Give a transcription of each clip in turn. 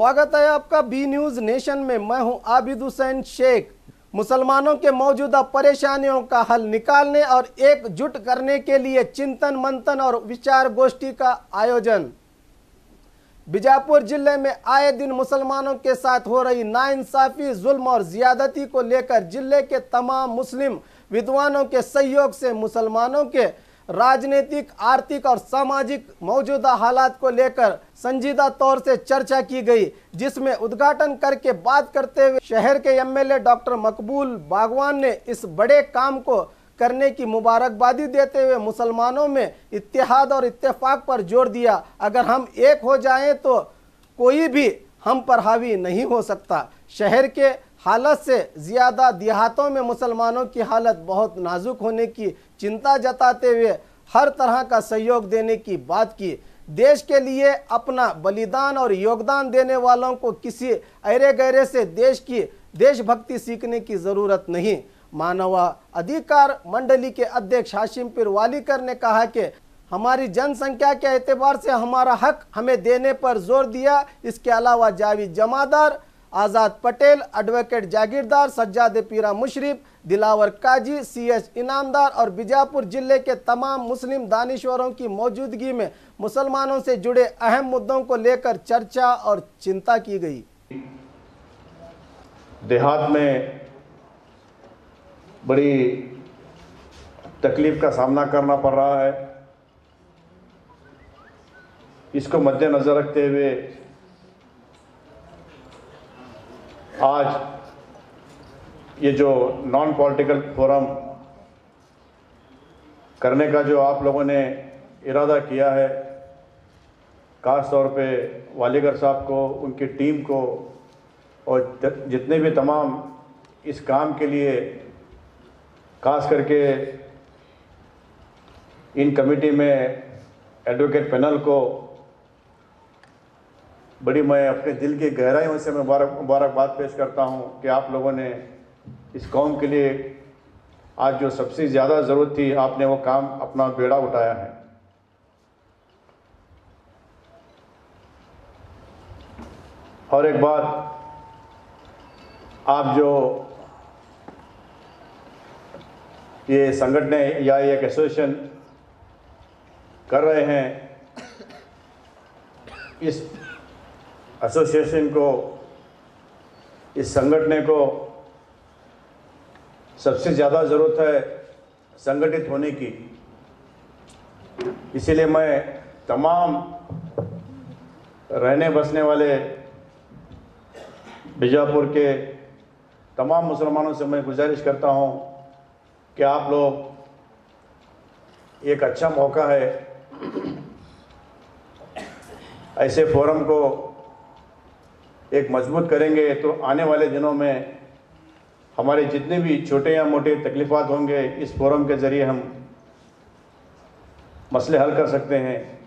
स्वागत है आपका बी न्यूज नेशन में। मैं हूं आबिद हुसैन शेख। मुसलमानों के मौजूदा परेशानियों का हल निकालने और एकजुट करने के लिए चिंतन मंथन और विचार गोष्ठी का आयोजन। बीजापुर जिले में आए दिन मुसलमानों के साथ हो रही नाइंसाफी, जुल्म और ज्यादती को लेकर जिले के तमाम मुस्लिम विद्वानों के सहयोग से मुसलमानों के राजनीतिक, आर्थिक और सामाजिक मौजूदा हालात को लेकर संजीदा तौर से चर्चा की गई, जिसमें उद्घाटन करके बात करते हुए शहर के एमएलए डॉक्टर मकबूल बागवान ने इस बड़े काम को करने की मुबारकबादी देते हुए मुसलमानों में इत्तेहाद और इत्तेफाक पर जोर दिया। अगर हम एक हो जाएं तो कोई भी हम पर हावी नहीं हो सकता। शहर के हालत से ज़्यादा देहातों में मुसलमानों की हालत बहुत नाजुक होने की चिंता जताते हुए हर तरह का सहयोग देने की बात की। देश के लिए अपना बलिदान और योगदान देने वालों को किसी अरे गहरे से देशभक्ति सीखने की ज़रूरत नहीं। मानव अधिकार मंडली के अध्यक्ष हाशिम पीर वालीकर ने कहा कि हमारी जनसंख्या के एतबार से हमारा हक हमें देने पर जोर दिया। इसके अलावा जावेद जमादार, आज़ाद पटेल, एडवोकेट जागीरदार, सज्जाद पीरा मुशरिफ, दिलावर काजी, सीएच इनामदार और बीजापुर जिले के तमाम मुस्लिम दानिश्वरों की मौजूदगी में मुसलमानों से जुड़े अहम मुद्दों को लेकर चर्चा और चिंता की गई। देहात में बड़ी तकलीफ का सामना करना पड़ रहा है। इसको मद्देनजर रखते हुए आज ये जो नॉन पॉलिटिकल फोरम करने का जो आप लोगों ने इरादा किया है, खास तौर पे वालीगर साहब को, उनकी टीम को और जितने भी तमाम इस काम के लिए, खास करके इन कमेटी में एडवोकेट पैनल को बड़ी मैं अपने दिल की गहराइयों से मुबारकबाद पेश करता हूं कि आप लोगों ने इस कौम के लिए आज जो सबसे ज़्यादा ज़रूरत थी, आपने वो काम अपना बेड़ा उठाया है। और एक बात, आप जो ये संगठन या एक एसोसिएशन कर रहे हैं, इस एसोसिएशन को, इस संगठन को सबसे ज़्यादा ज़रूरत है संगठित होने की। इसीलिए मैं तमाम रहने बसने वाले बीजापुर के तमाम मुसलमानों से मैं गुजारिश करता हूं कि आप लोग, एक अच्छा मौका है, ऐसे फोरम को एक मजबूत करेंगे तो आने वाले दिनों में हमारे जितने भी छोटे या मोटे तकलीफ़ात होंगे, इस फोरम के ज़रिए हम मसले हल कर सकते हैं।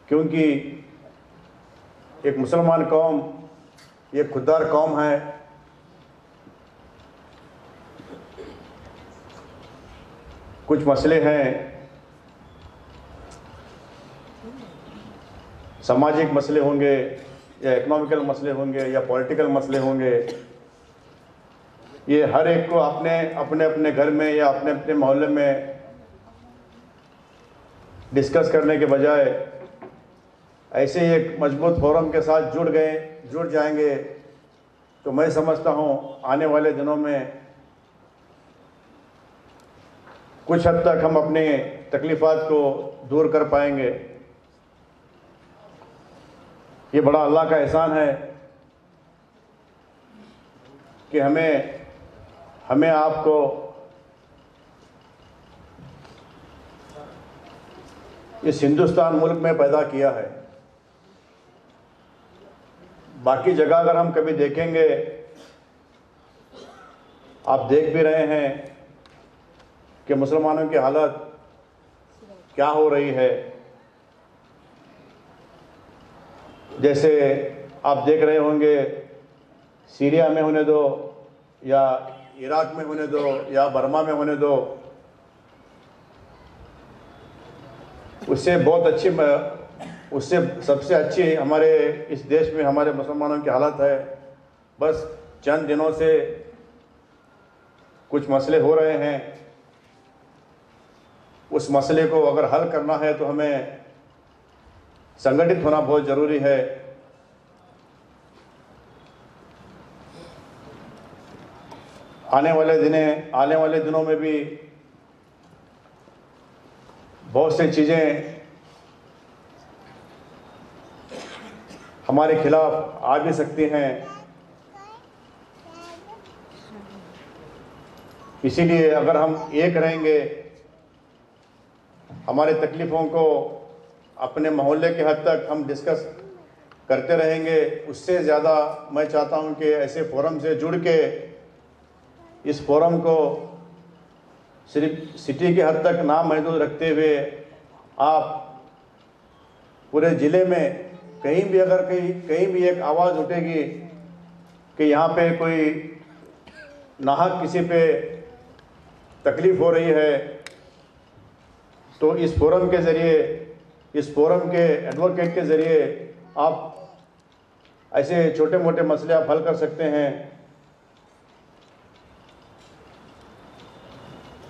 क्योंकि एक मुसलमान कौम ये खुददार कौम है। कुछ मसले हैं, सामाजिक मसले होंगे या इकोनॉमिकल मसले होंगे या पॉलिटिकल मसले होंगे, ये हर एक को अपने अपने घर में या अपने अपने मोहल्ले में डिस्कस करने के बजाय ऐसे एक मजबूत फोरम के साथ जुड़ जाएंगे तो मैं समझता हूँ आने वाले दिनों में कुछ हद तक हम अपने तकलीफ़ात को दूर कर पाएंगे। ये बड़ा अल्लाह का एहसान है कि हमें आपको इस हिंदुस्तान मुल्क में पैदा किया है। बाकी जगह अगर हम कभी देखेंगे, आप देख भी रहे हैं कि मुसलमानों की हालत क्या हो रही है। जैसे आप देख रहे होंगे, सीरिया में होने दो या इराक में होने दो या बर्मा में होने दो, उससे बहुत अच्छी उससे सबसे अच्छी हमारे इस देश में हमारे मुसलमानों की हालत है। बस चंद दिनों से कुछ मसले हो रहे हैं, उस मसले को अगर हल करना है तो हमें संगठित होना बहुत ज़रूरी है। आने वाले दिनों में भी बहुत सी चीज़ें हमारे खिलाफ आ भी सकती हैं। इसीलिए अगर हम एक रहेंगे, हमारे तकलीफ़ों को अपने मोहल्ले के हद तक हम डिस्कस करते रहेंगे, उससे ज़्यादा मैं चाहता हूं कि ऐसे फोरम से जुड़ के इस फोरम को सिर्फ सिटी के हद तक ना महदूद रखते हुए आप पूरे ज़िले में कहीं भी अगर कहीं भी एक आवाज़ उठेगी कि यहाँ पे कोई नाहक किसी पे तकलीफ़ हो रही है, तो इस फोरम के ज़रिए, इस फोरम के एडवोकेट के ज़रिए आप ऐसे छोटे मोटे मसले आप हल कर सकते हैं।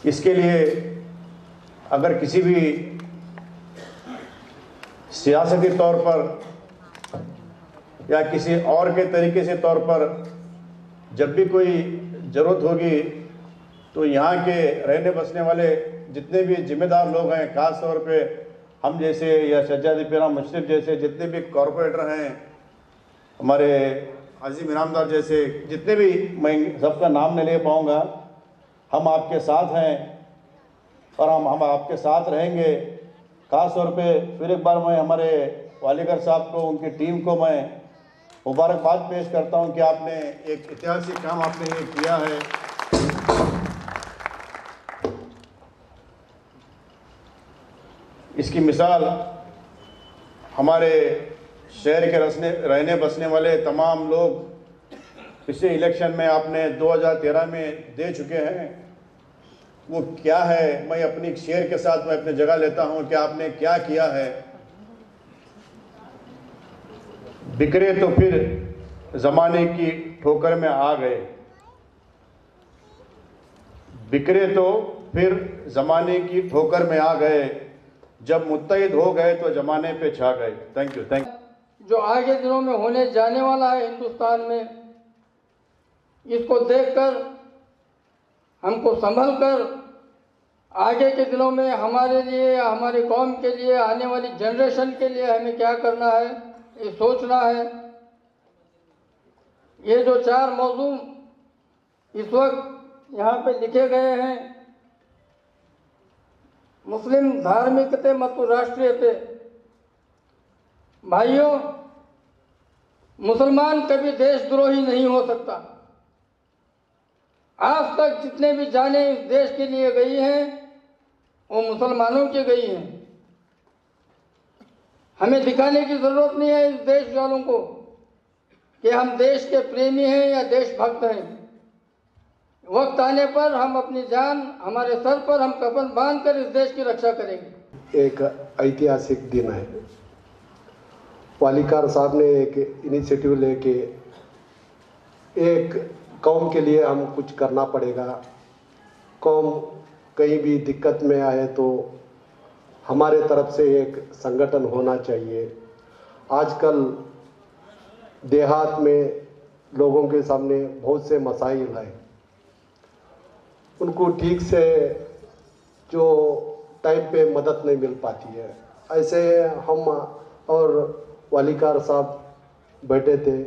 इसके लिए अगर किसी भी सियासती तौर पर या किसी और के तरीके से तौर पर जब भी कोई ज़रूरत होगी तो यहाँ के रहने बसने वाले जितने भी जिम्मेदार लोग हैं, ख़ास तौर पे हम जैसे या सज्जाद पीरा मुशरफ जैसे जितने भी कॉरपोरेटर हैं, हमारे अजीम इनामदार जैसे जितने भी, मैं सबका नाम नहीं ले पाऊँगा, हम आपके साथ हैं और हम आपके साथ रहेंगे। ख़ास तौर पे फिर एक बार मैं हमारे वालीगर साहब को, उनकी टीम को मैं मुबारकबाद पेश करता हूं कि आपने एक ऐतिहासिक काम आपने ये किया है। इसकी मिसाल हमारे शहर के रहने बसने वाले तमाम लोग पिछले इलेक्शन में आपने 2013 में दे चुके हैं। वो क्या है, मैं अपनी शेर के साथ मैं अपनी जगह लेता हूं कि आपने क्या किया है। बिखरे तो फिर ज़माने की ठोकर में आ गए, बिखरे तो फिर ज़माने की ठोकर में आ गए, जब मुत्तहिद हो गए तो ज़माने पे छा गए। Thank you. जो आगे दिनों में होने जाने वाला है हिंदुस्तान में, इसको देखकर हमको संभल कर आगे के दिनों में हमारे लिए, हमारी कौम के लिए, आने वाली जनरेशन के लिए हमें क्या करना है, ये सोचना है। ये जो 4 मौजू इस वक्त यहाँ पे लिखे गए हैं, मुस्लिम धार्मिकते ಮತ್ತು राष्ट्रीयते। भाइयों, मुसलमान कभी देशद्रोही नहीं हो सकता। आज तक जितने भी जानें इस देश के लिए गई हैं वो मुसलमानों की गई हैं। हमें दिखाने की ज़रूरत नहीं है इस देश वालों को कि हम देश के प्रेमी हैं या देशभक्त हैं। वक्त आने पर हम अपनी जान, हमारे सर पर हम कफन बांध कर इस देश की रक्षा करेंगे। एक ऐतिहासिक दिन है। वालीकार साहब ने एक इनिशिएटिव लेके एक कौम के लिए हम कुछ करना पड़ेगा। कौम कहीं भी दिक्कत में आए तो हमारे तरफ से एक संगठन होना चाहिए। आजकल देहात में लोगों के सामने बहुत से मसाइल हैं, उनको ठीक से जो टाइम पे मदद नहीं मिल पाती है। ऐसे हम और वालीकार साहब बैठे थे,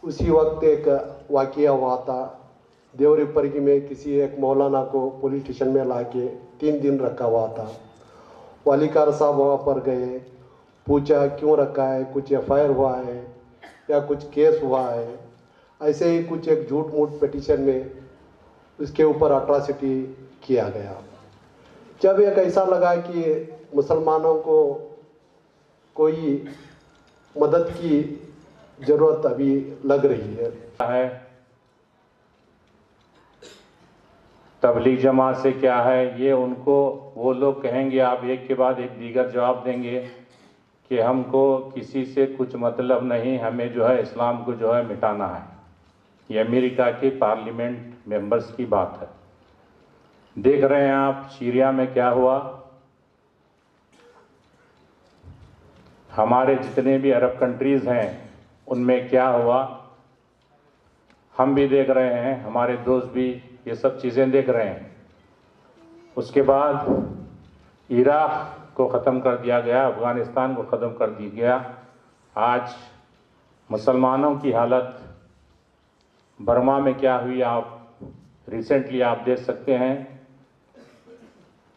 उसी वक्त एक वाक़या हुआ था। देवरीपरगी में किसी एक मौलाना को पुलिस स्टेशन में लाके 3 दिन रखा हुआ था। वालीकार साहब वहाँ पर गए, पूछा क्यों रखा है, कुछ FIR हुआ है या कुछ केस हुआ है। ऐसे ही कुछ एक झूठ मूठ पिटीशन में उसके ऊपर अट्रॉसिटी किया गया। जब एक ऐसा लगा कि मुसलमानों को कोई मदद की ज़रूरत अभी लग रही है। तबलीग जमात से क्या है, ये उनको वो लोग कहेंगे, आप एक के बाद एक दीगर जवाब देंगे। कि हमको किसी से कुछ मतलब नहीं, हमें जो है इस्लाम को जो है मिटाना है। ये अमेरिका के पार्लियामेंट मेंबर्स की बात है। देख रहे हैं आप सीरिया में क्या हुआ। हमारे जितने भी अरब कंट्रीज़ हैं उनमें क्या हुआ, हम भी देख रहे हैं, हमारे दोस्त भी ये सब चीज़ें देख रहे हैं। उसके बाद इराक़ को ख़त्म कर दिया गया, अफ़गानिस्तान को ख़त्म कर दिया गया। आज मुसलमानों की हालत बर्मा में क्या हुई आप रिसेंटली आप देख सकते हैं।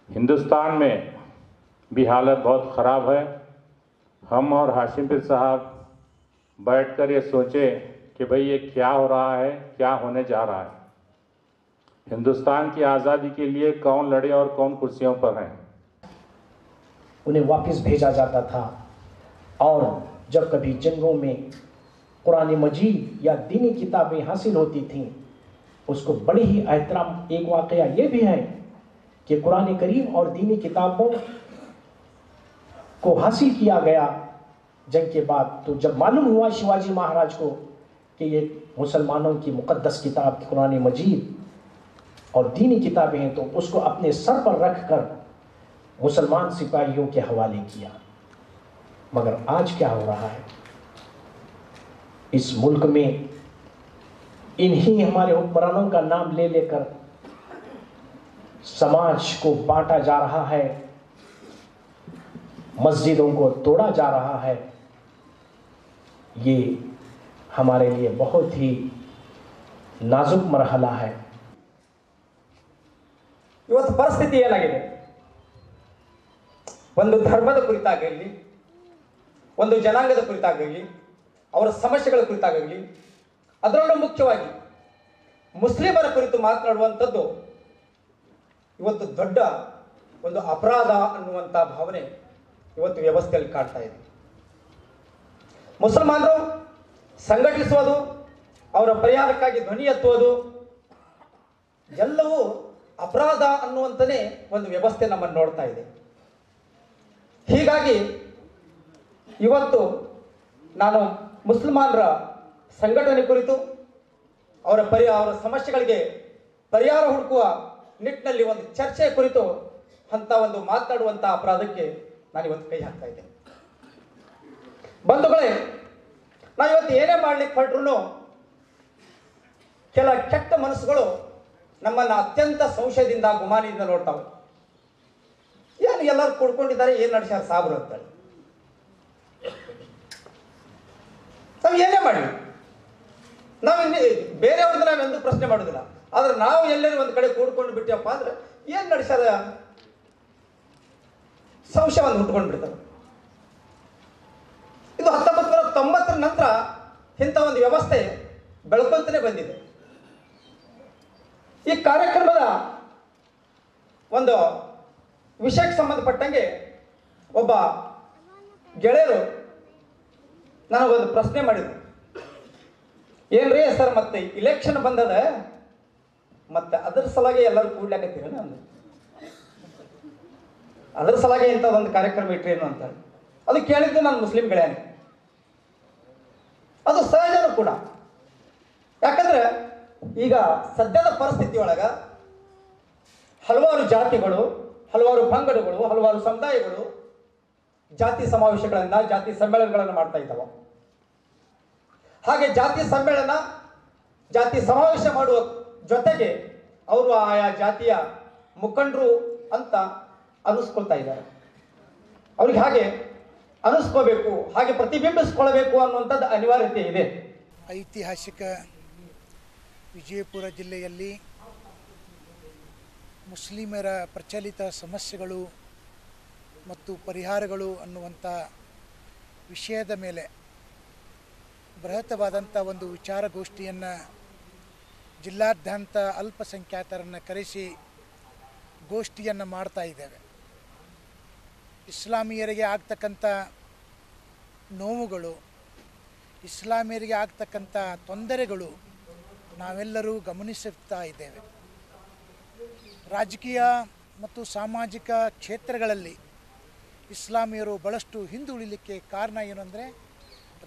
हिंदुस्तान में भी हालत बहुत ख़राब है। हम और हाशिम पीर साहब बैठकर ये सोचे कि भाई ये क्या हो रहा है, क्या होने जा रहा है। हिंदुस्तान की आज़ादी के लिए कौन लड़े और कौन कुर्सियों पर हैं। उन्हें वापस भेजा जाता था और जब कभी जंगों में कुरान मजीद या दीनी किताबें हासिल होती थीं, उसको बड़ी ही एहतराम। एक वाक़या ये भी है कि कुरान करीम और दीनी किताबों को हासिल किया गया जंग के बाद। तो जब मालूम हुआ शिवाजी महाराज को कि ये मुसलमानों की मुक़द्दस किताब कुरान मजीद और दीनी किताबें हैं, तो उसको अपने सर पर रख कर मुसलमान सिपाहियों के हवाले किया। मगर आज क्या हो रहा है इस मुल्क में, इन्हीं हमारे हुक्मरानों का नाम ले लेकर समाज को बांटा जा रहा है, मस्जिदों को तोड़ा जा रहा है। ये हमारे लिए बहुत ही नाजुक मरहला है। ಇವತ್ತು ಪರಿಸ್ಥಿತಿ ಏನಾಗಿದೆ, ಒಂದು ಧರ್ಮದ ಕುರಿತಾಗಲಿ, ಒಂದು ಜನಾಂಗದ ಕುರಿತಾಗಲಿ, ಅವರ ಸಮಸ್ಯೆಗಳ ಕುರಿತಾಗಲಿ, ಅದರಲ್ಲೂ ಮುಖ್ಯವಾಗಿ ಮುಸ್ಲಿಮರ ಕುರಿತು ಮಾತನಾಡುವಂಥದ್ದು ಇವತ್ತು ದೊಡ್ಡ ಒಂದು ಅಪರಾಧ ಅನ್ನುವಂಥ ಭಾವನೆ ಇವತ್ತು ವ್ಯವಸ್ಥೆಯಲ್ಲಿ ಕಾಡ್ತಾ ಇದೆ. ಮುಸಲ್ಮಾನರು ಸಂಘಟಿಸುವುದು, ಅವರ ಪರಿಹಾರಕ್ಕಾಗಿ ಧ್ವನಿ ಎತ್ತುವುದು ಎಲ್ಲವೂ ಅಪರಾಧ ಅನ್ನುವಂಥನೇ ಒಂದು ವ್ಯವಸ್ಥೆ ನಮ್ಮನ್ನು ನೋಡ್ತಾ ಇದೆ. ಹೀಗಾಗಿ ಇವತ್ತು ನಾನು ಮುಸಲ್ಮಾನರ ಸಂಘಟನೆ ಕುರಿತು ಅವರ ಸಮಸ್ಯೆಗಳಿಗೆ ಪರಿಹಾರ ಹುಡುಕುವ ನಿಟ್ಟಿನಲ್ಲಿ ಒಂದು ಚರ್ಚೆ ಕುರಿತು ಅಂತ ಒಂದು ಮಾತನಾಡುವಂಥ ಅಪರಾಧಕ್ಕೆ ನಾನು ಇವತ್ತು ಕೈ ಹಾಕ್ತಾ ಇದ್ದೇನೆ. ಬಂಧುಗಳೇ, ನಾವು ಇವತ್ತು ಏನೇ ಮಾಡ್ಲಿಕ್ಕೆ ಹೊರಟ್ರು ಕೆಲ ಕೆಟ್ಟ ಮನಸ್ಸುಗಳು ನಮ್ಮನ್ನು ಅತ್ಯಂತ ಸಂಶಯದಿಂದ ಗುಮಾನಿಯಿಂದ ನೋಡ್ತಾವೆ. ಏನು ಎಲ್ಲರೂ ಕೂಡ್ಕೊಂಡಿದ್ದಾರೆ, ಏನು ನಡೆಸ್ಯಾರ ಸಾಬ್ರು ಅಂತೇಳಿ. ನಾವು ಏನೇ ಮಾಡಿ ನಾವು ಬೇರೆಯವ್ರದ್ದು ನಾವೆಂದು ಪ್ರಶ್ನೆ ಮಾಡೋದಿಲ್ಲ, ಆದ್ರೆ ನಾವು ಎಲ್ಲರೂ ಒಂದು ಕಡೆ ಕೂಡ್ಕೊಂಡು ಬಿಟ್ಟಿವಪ್ಪ ಅಂದ್ರೆ ಏನು ನಡೆಸ್ಯಾರ ಸಂಶಯವನ್ನು ಹುಟ್ಕೊಂಡು ಬಿಡ್ತಾರೆ. ಇದು 1990 ನಂತರ ಇಂಥ ಒಂದು ವ್ಯವಸ್ಥೆ ಬೆಳ್ಕೊಂತಲೇ ಬಂದಿದೆ. ಈ ಕಾರ್ಯಕ್ರಮದ ಒಂದು ವಿಷಯಕ್ಕೆ ಸಂಬಂಧಪಟ್ಟಂಗೆ ಒಬ್ಬ ಗೆಳೆಯರು ನನಗೊಂದು ಪ್ರಶ್ನೆ ಮಾಡಿದ್ರು. ಏನ್ರಿ ಸರ್, ಮತ್ತೆ ಇಲೆಕ್ಷನ್ ಬಂದದ, ಮತ್ತೆ ಅದರ ಸಲುವಾಗಿ ಎಲ್ಲರೂ ಕೂಡ್ಲಾಕತ್ತೀರ, ನಾನು ಅದರ ಸಲುವಾಗಿ ಇಂಥದ್ದೊಂದು ಕಾರ್ಯಕ್ರಮ ಇಟ್ರೇನು ಅಂತ. ಅದು ಕೇಳಿದ್ದು ನಾನು ಮುಸ್ಲಿಂ ಗೆಳೆಯನೇ. ಅದು ಸಹಜನೂ ಕೂಡ. ಯಾಕಂದ್ರೆ ಈಗ ಸದ್ಯದ ಪರಿಸ್ಥಿತಿ ಒಳಗ ಹಲವಾರು ಜಾತಿಗಳು, ಹಲವಾರು ಪಂಗಡಗಳು, ಹಲವಾರು ಸಮುದಾಯಗಳು ಜಾತಿ ಸಮಾವೇಶಗಳನ್ನ, ಜಾತಿ ಸಮ್ಮೇಳನಗಳನ್ನು ಮಾಡ್ತಾ ಇದ್ದಾವೆ. ಹಾಗೆ ಜಾತಿ ಸಮ್ಮೇಳನ, ಜಾತಿ ಸಮಾವೇಶ ಮಾಡುವ ಜೊತೆಗೆ ಅವರು ಆಯಾ ಜಾತಿಯ ಮುಖಂಡರು ಅಂತ ಅನಿಸ್ಕೊಳ್ತಾ ಇದ್ದಾರೆ. ಅವ್ರಿಗೆ ಹಾಗೆ ಅನಿಸ್ಕೋಬೇಕು, ಹಾಗೆ ಪ್ರತಿಬಿಂಬಿಸ್ಕೊಳ್ಬೇಕು ಅನ್ನುವಂಥದ್ದು ಅನಿವಾರ್ಯತೆ ಇದೆ. ಐತಿಹಾಸಿಕ ವಿಜಯಪುರ ಜಿಲ್ಲೆಯಲ್ಲಿ ಮುಸ್ಲಿಮರ ಪ್ರಚಲಿತ ಸಮಸ್ಯೆಗಳು ಮತ್ತು ಪರಿಹಾರಗಳು ಅನ್ನುವಂಥ ವಿಷಯದ ಮೇಲೆ ಬೃಹತ್ತವಾದಂಥ ಒಂದು ವಿಚಾರಗೋಷ್ಠಿಯನ್ನು ಜಿಲ್ಲಾದ್ಯಂತ ಅಲ್ಪಸಂಖ್ಯಾತರನ್ನು ಕರೆಸಿ ಗೋಷ್ಠಿಯನ್ನು ಮಾಡ್ತಾ ಇದ್ದೇವೆ. ಇಸ್ಲಾಮಿಯರಿಗೆ ಆಗ್ತಕ್ಕಂಥ ನೋವುಗಳು, ಇಸ್ಲಾಮಿಯರಿಗೆ ಆಗ್ತಕ್ಕಂಥ ತೊಂದರೆಗಳು ನಾವೆಲ್ಲರೂ ಗಮನಿಸುತ್ತಾ ಇದ್ದೇವೆ. ರಾಜಕೀಯ ಮತ್ತು ಸಾಮಾಜಿಕ ಕ್ಷೇತ್ರಗಳಲ್ಲಿ ಇಸ್ಲಾಮಿಯರು ಭಾಳಷ್ಟು ಹಿಂದುಳಿಲಿಕ್ಕೆ ಕಾರಣ ಏನು ಅಂದರೆ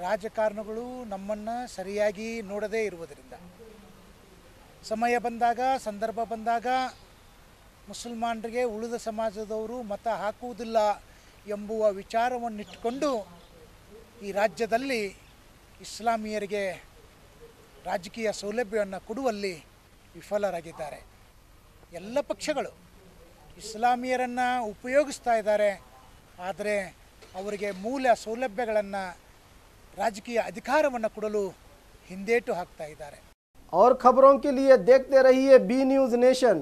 ರಾಜಕಾರಣಗಳು ನಮ್ಮನ್ನು ಸರಿಯಾಗಿ ನೋಡದೇ ಇರುವುದರಿಂದ. ಸಮಯ ಬಂದಾಗ, ಸಂದರ್ಭ ಬಂದಾಗ ಮುಸಲ್ಮಾನರಿಗೆ ಉಳಿದ ಸಮಾಜದವರು ಮತ ಹಾಕುವುದಿಲ್ಲ ಎಂಬುವ ವಿಚಾರವನ್ನಿಟ್ಟುಕೊಂಡು ಈ ರಾಜ್ಯದಲ್ಲಿ ಇಸ್ಲಾಮಿಯರಿಗೆ ರಾಜಕೀಯ ಸೌಲಭ್ಯವನ್ನು ಕೊಡುವಲ್ಲಿ ವಿಫಲರಾಗಿದ್ದಾರೆ. ಎಲ್ಲ ಪಕ್ಷಗಳು ಇಸ್ಲಾಮಿಯರನ್ನು ಉಪಯೋಗಿಸ್ತಾ ಇದ್ದಾರೆ, ಆದರೆ ಅವರಿಗೆ ಮೂಲ ಸೌಲಭ್ಯಗಳನ್ನು, ರಾಜಕೀಯ ಅಧಿಕಾರವನ್ನು ಕೊಡಲು ಹಿಂದೇಟು ಹಾಕ್ತಾ ಇದ್ದಾರೆ. और खबरों के लिए देखते रहिए बी न्यूज़ नेशन।